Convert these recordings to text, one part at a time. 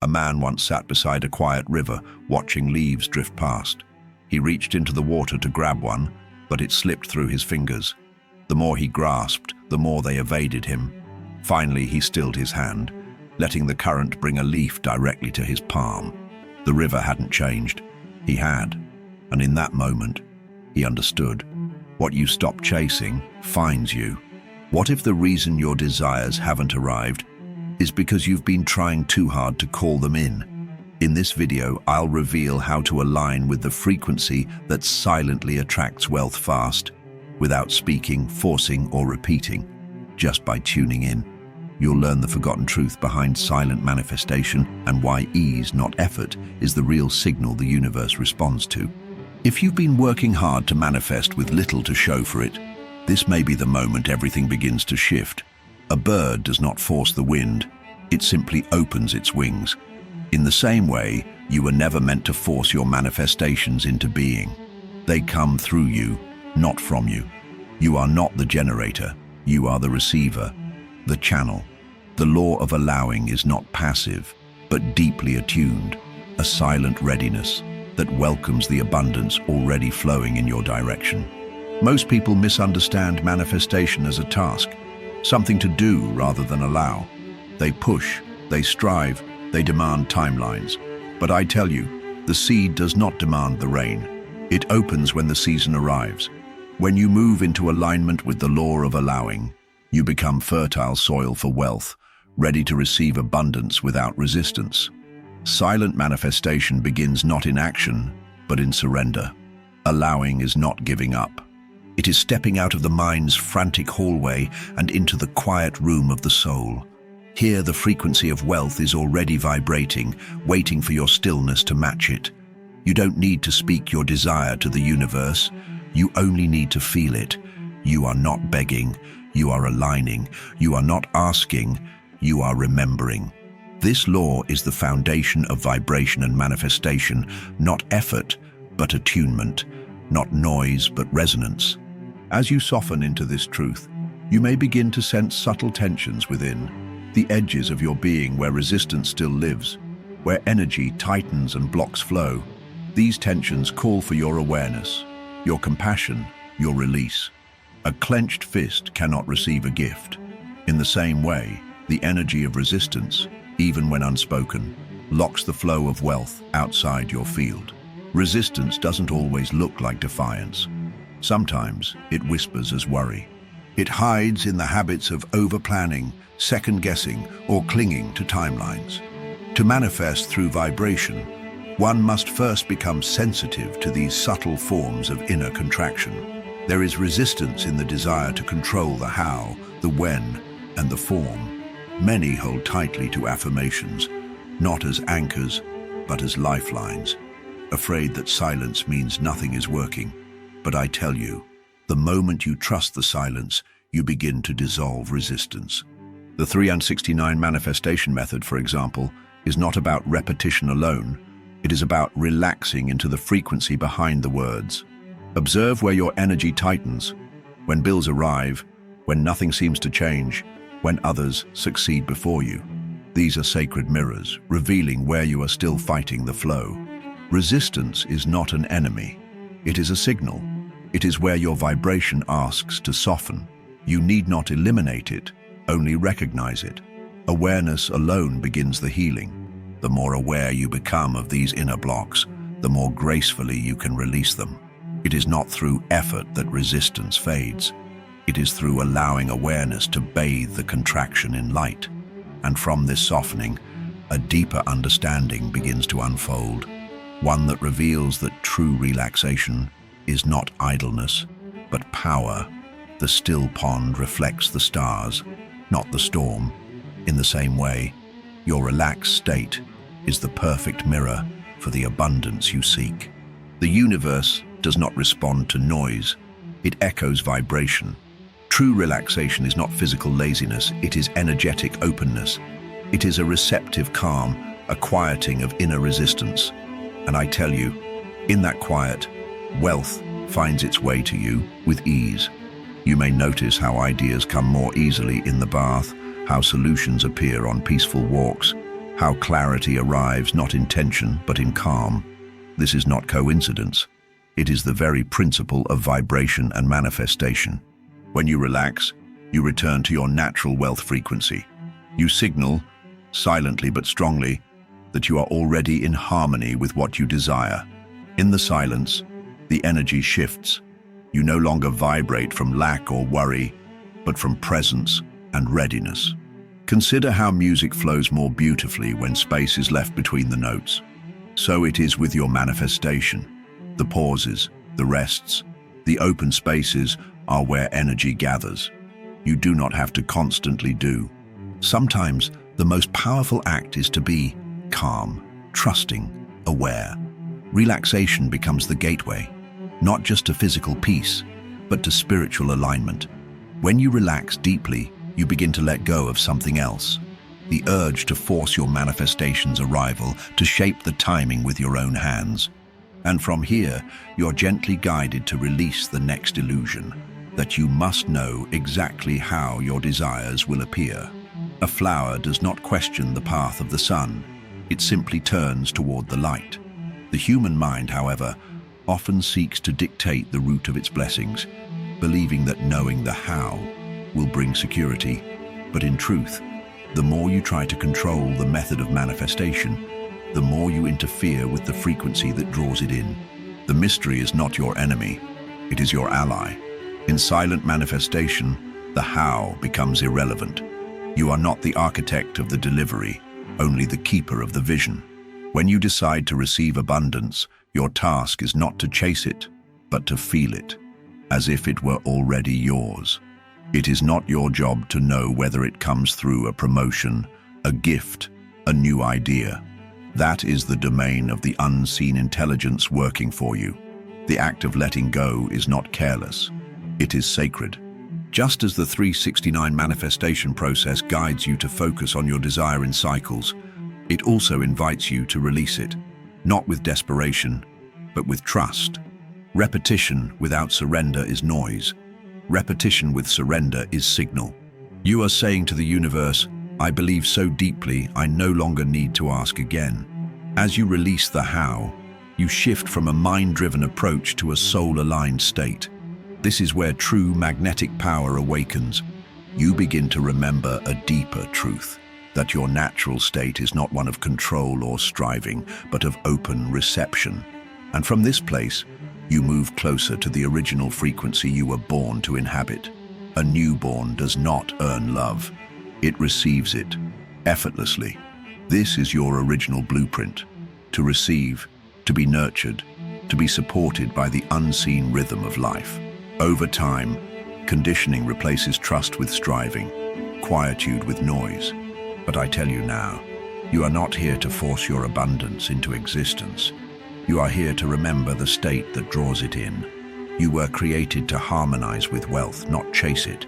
A man once sat beside a quiet river, watching leaves drift past. He reached into the water to grab one, but it slipped through his fingers. The more he grasped, the more they evaded him. Finally, he stilled his hand, letting the current bring a leaf directly to his palm. The river hadn't changed. He had. And in that moment, he understood. What you stop chasing finds you. What if the reason your desires haven't arrived is because you've been trying too hard to call them in? In this video, I'll reveal how to align with the frequency that silently attracts wealth fast, without speaking, forcing, or repeating, just by tuning in. You'll learn the forgotten truth behind silent manifestation and why ease, not effort, is the real signal the universe responds to. If you've been working hard to manifest with little to show for it, this may be the moment everything begins to shift. A bird does not force the wind, it simply opens its wings. In the same way, you were never meant to force your manifestations into being. They come through you, not from you. You are not the generator, you are the receiver, the channel. The law of allowing is not passive, but deeply attuned, a silent readiness that welcomes the abundance already flowing in your direction. Most people misunderstand manifestation as a task, something to do rather than allow. They push, they strive, they demand timelines. But I tell you, the seed does not demand the rain. It opens when the season arrives. When you move into alignment with the law of allowing, you become fertile soil for wealth, ready to receive abundance without resistance. Silent manifestation begins not in action, but in surrender. Allowing is not giving up. It is stepping out of the mind's frantic hallway and into the quiet room of the soul. Here, the frequency of wealth is already vibrating, waiting for your stillness to match it. You don't need to speak your desire to the universe. You only need to feel it. You are not begging. You are aligning. You are not asking. You are remembering. This law is the foundation of vibration and manifestation, not effort, but attunement, not noise, but resonance. As you soften into this truth, you may begin to sense subtle tensions within, the edges of your being where resistance still lives, where energy tightens and blocks flow. These tensions call for your awareness, your compassion, your release. A clenched fist cannot receive a gift. In the same way, the energy of resistance, even when unspoken, locks the flow of wealth outside your field. Resistance doesn't always look like defiance. Sometimes it whispers as worry. It hides in the habits of over-planning, second-guessing, or clinging to timelines. To manifest through vibration, one must first become sensitive to these subtle forms of inner contraction. There is resistance in the desire to control the how, the when, and the form. Many hold tightly to affirmations, not as anchors, but as lifelines, afraid that silence means nothing is working. But I tell you, the moment you trust the silence, you begin to dissolve resistance. The 369 manifestation method, for example, is not about repetition alone. It is about relaxing into the frequency behind the words. Observe where your energy tightens, when bills arrive, when nothing seems to change, when others succeed before you. These are sacred mirrors, revealing where you are still fighting the flow. Resistance is not an enemy. It is a signal. It is where your vibration asks to soften. You need not eliminate it, only recognize it. Awareness alone begins the healing. The more aware you become of these inner blocks, the more gracefully you can release them. It is not through effort that resistance fades. It is through allowing awareness to bathe the contraction in light. And from this softening, a deeper understanding begins to unfold, one that reveals that true relaxation is not idleness, but power. The still pond reflects the stars, not the storm. In the same way, your relaxed state is the perfect mirror for the abundance you seek. The universe does not respond to noise, it echoes vibration. True relaxation is not physical laziness, it is energetic openness. It is a receptive calm, a quieting of inner resistance. And I tell you, in that quiet, wealth finds its way to you with ease. You may notice how ideas come more easily in the bath, how solutions appear on peaceful walks, how clarity arrives not in tension but in calm. This is not coincidence. It is the very principle of vibration and manifestation. When you relax, you return to your natural wealth frequency. You signal, silently but strongly, that you are already in harmony with what you desire. In the silence, the energy shifts. You no longer vibrate from lack or worry, but from presence and readiness. Consider how music flows more beautifully when space is left between the notes. So it is with your manifestation. The pauses, the rests, the open spaces are where energy gathers. You do not have to constantly do. Sometimes the most powerful act is to be calm, trusting, aware. Relaxation becomes the gateway, not just to physical peace, but to spiritual alignment. When you relax deeply, you begin to let go of something else. The urge to force your manifestation's arrival, to shape the timing with your own hands. And from here, you're gently guided to release the next illusion, that you must know exactly how your desires will appear. A flower does not question the path of the sun. It simply turns toward the light. The human mind, however, often seeks to dictate the route of its blessings, believing that knowing the how will bring security. But in truth, the more you try to control the method of manifestation, the more you interfere with the frequency that draws it in. The mystery is not your enemy, it is your ally. In silent manifestation, the how becomes irrelevant. You are not the architect of the delivery, only the keeper of the vision. When you decide to receive abundance, your task is not to chase it, but to feel it, as if it were already yours. It is not your job to know whether it comes through a promotion, a gift, a new idea. That is the domain of the unseen intelligence working for you. The act of letting go is not careless. It is sacred. Just as the 369 manifestation process guides you to focus on your desire in cycles, it also invites you to release it, not with desperation, but with trust. Repetition without surrender is noise. Repetition with surrender is signal. You are saying to the universe, I believe so deeply, I no longer need to ask again. As you release the how, you shift from a mind-driven approach to a soul-aligned state. This is where true magnetic power awakens. You begin to remember a deeper truth, that your natural state is not one of control or striving, but of open reception. And from this place, you move closer to the original frequency you were born to inhabit. A newborn does not earn love. It receives it effortlessly. This is your original blueprint: to receive, to be nurtured, to be supported by the unseen rhythm of life. Over time, conditioning replaces trust with striving, quietude with noise. But I tell you now, you are not here to force your abundance into existence. You are here to remember the state that draws it in. You were created to harmonize with wealth, not chase it.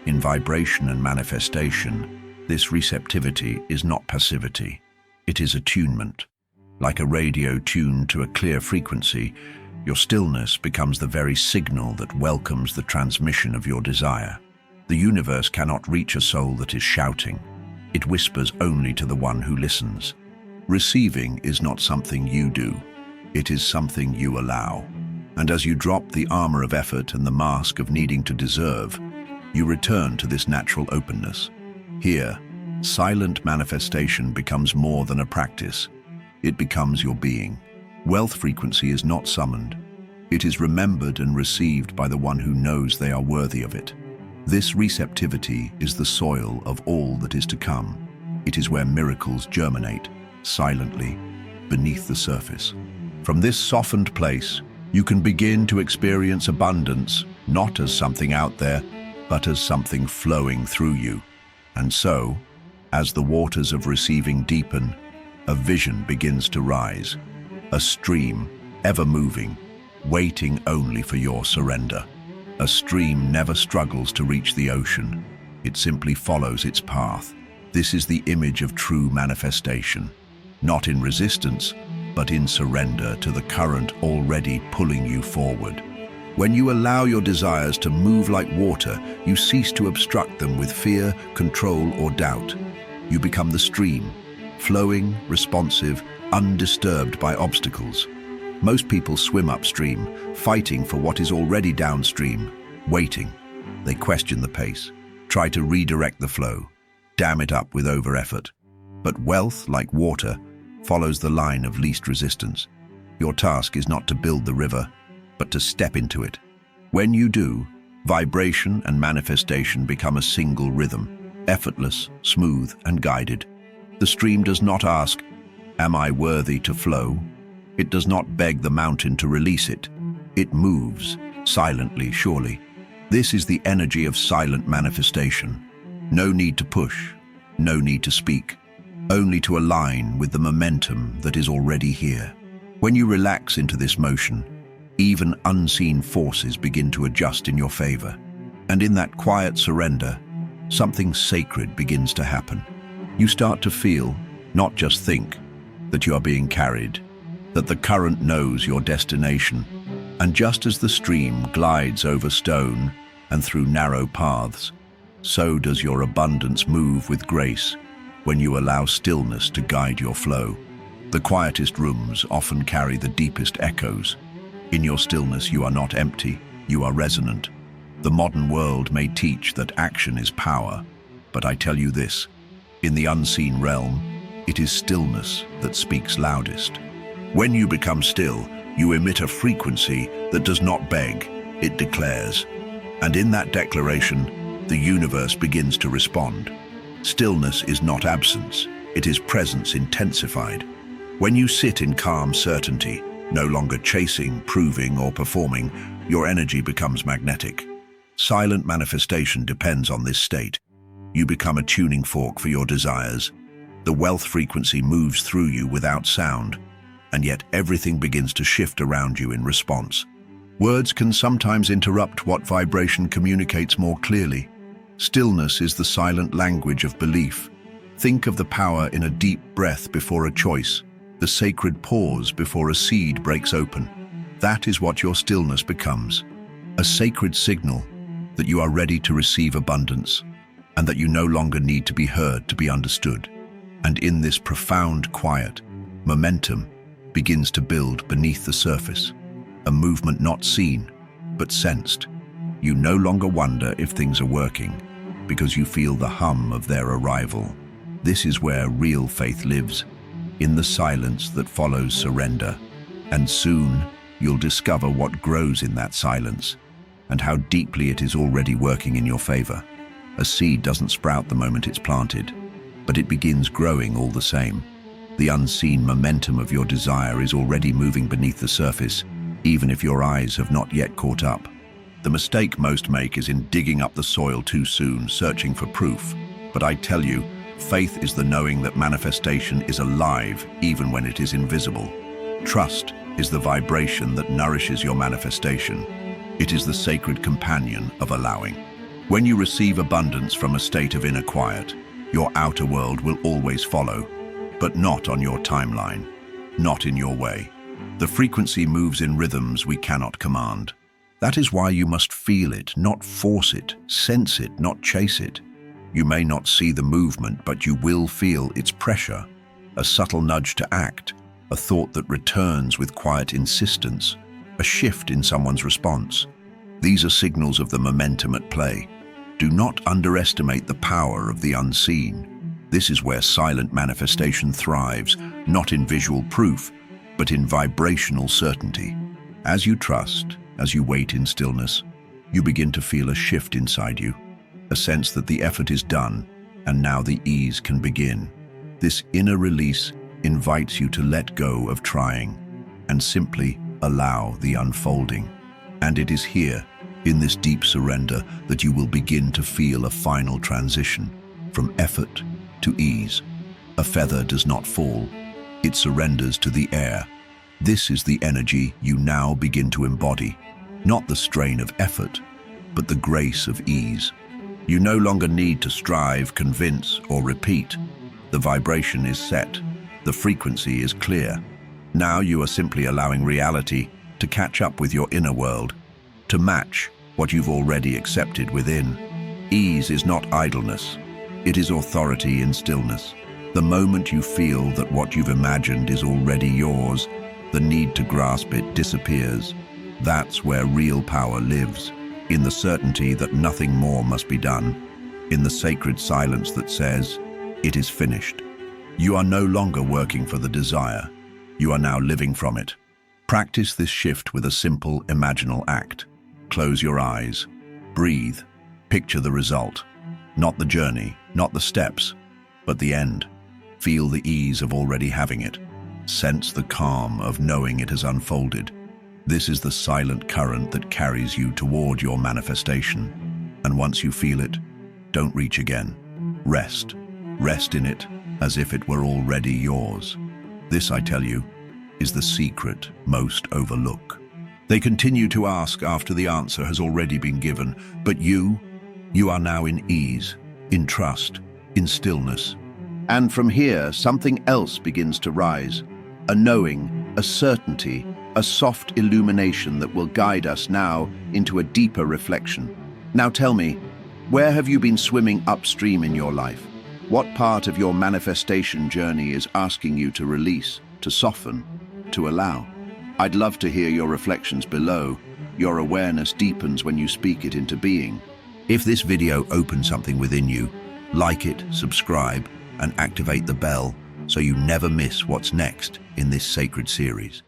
In vibration and manifestation, this receptivity is not passivity. It is attunement. Like a radio tuned to a clear frequency, your stillness becomes the very signal that welcomes the transmission of your desire. The universe cannot reach a soul that is shouting. It whispers only to the one who listens. Receiving is not something you do. It is something you allow. And as you drop the armor of effort and the mask of needing to deserve, you return to this natural openness. Here, silent manifestation becomes more than a practice. It becomes your being. Wealth frequency is not summoned. It is remembered and received by the one who knows they are worthy of it. This receptivity is the soil of all that is to come. It is where miracles germinate, silently, beneath the surface. From this softened place, you can begin to experience abundance, not as something out there, but as something flowing through you. And so, as the waters of receiving deepen, a vision begins to rise, a stream, ever moving, waiting only for your surrender. A stream never struggles to reach the ocean. It simply follows its path. This is the image of true manifestation, not in resistance, but in surrender to the current already pulling you forward. When you allow your desires to move like water, you cease to obstruct them with fear, control, or doubt. You become the stream, flowing, responsive, undisturbed by obstacles. Most people swim upstream, fighting for what is already downstream, waiting. They question the pace, try to redirect the flow, dam it up with over-effort. But wealth, like water, follows the line of least resistance. Your task is not to build the river, but to step into it. When you do, vibration and manifestation become a single rhythm, effortless, smooth, and guided. The stream does not ask, "Am I worthy to flow?" It does not beg the mountain to release it. It moves, silently, surely. This is the energy of silent manifestation. No need to push, no need to speak, only to align with the momentum that is already here. When you relax into this motion, even unseen forces begin to adjust in your favor. And in that quiet surrender, something sacred begins to happen. You start to feel, not just think, that you are being carried, that the current knows your destination. And just as the stream glides over stone and through narrow paths, so does your abundance move with grace when you allow stillness to guide your flow. The quietest rooms often carry the deepest echoes. In your stillness, you are not empty, you are resonant. The modern world may teach that action is power, but I tell you this, in the unseen realm, it is stillness that speaks loudest. When you become still, you emit a frequency that does not beg, it declares. And in that declaration, the universe begins to respond. Stillness is not absence, it is presence intensified. When you sit in calm certainty, no longer chasing, proving, or performing, your energy becomes magnetic. Silent manifestation depends on this state. You become a tuning fork for your desires. The wealth frequency moves through you without sound, and yet everything begins to shift around you in response. Words can sometimes interrupt what vibration communicates more clearly. Stillness is the silent language of belief. Think of the power in a deep breath before a choice, the sacred pause before a seed breaks open. That is what your stillness becomes, a sacred signal that you are ready to receive abundance, and that you no longer need to be heard to be understood. And in this profound quiet, momentum begins to build beneath the surface, a movement not seen, but sensed. You no longer wonder if things are working, because you feel the hum of their arrival. This is where real faith lives, in the silence that follows surrender. And soon, you'll discover what grows in that silence, and how deeply it is already working in your favor. A seed doesn't sprout the moment it's planted, but it begins growing all the same. The unseen momentum of your desire is already moving beneath the surface, even if your eyes have not yet caught up. The mistake most make is in digging up the soil too soon, searching for proof. But I tell you, faith is the knowing that manifestation is alive even when it is invisible. Trust is the vibration that nourishes your manifestation. It is the sacred companion of allowing. When you receive abundance from a state of inner quiet, your outer world will always follow, but not on your timeline, not in your way. The frequency moves in rhythms we cannot command. That is why you must feel it, not force it, sense it, not chase it. You may not see the movement, but you will feel its pressure, a subtle nudge to act, a thought that returns with quiet insistence, a shift in someone's response. These are signals of the momentum at play. Do not underestimate the power of the unseen. This is where silent manifestation thrives, not in visual proof, but in vibrational certainty. As you trust, as you wait in stillness, you begin to feel a shift inside you, a sense that the effort is done, and now the ease can begin. This inner release invites you to let go of trying and simply allow the unfolding. And it is here, in this deep surrender, that you will begin to feel a final transition from effort to ease. A feather does not fall, it surrenders to the air. This is the energy you now begin to embody, not the strain of effort, but the grace of ease. You no longer need to strive, convince, or repeat. The vibration is set, the frequency is clear. Now you are simply allowing reality to catch up with your inner world, to match what you've already accepted within. Ease is not idleness, it is authority in stillness. The moment you feel that what you've imagined is already yours, the need to grasp it disappears. That's where real power lives, in the certainty that nothing more must be done, in the sacred silence that says, "It is finished." You are no longer working for the desire. You are now living from it. Practice this shift with a simple, imaginal act. Close your eyes. Breathe. Picture the result. Not the journey, not the steps, but the end. Feel the ease of already having it. Sense the calm of knowing it has unfolded. This is the silent current that carries you toward your manifestation. And once you feel it, don't reach again. Rest. Rest in it as if it were already yours. This, I tell you, is the secret most overlooked. They continue to ask after the answer has already been given, but you are now in ease, in trust, in stillness. And from here, something else begins to rise. A knowing, a certainty, a soft illumination that will guide us now into a deeper reflection. Now tell me, where have you been swimming upstream in your life? What part of your manifestation journey is asking you to release, to soften, to allow? I'd love to hear your reflections below. Your awareness deepens when you speak it into being. If this video opened something within you, like it, subscribe, and activate the bell so you never miss what's next in this sacred series.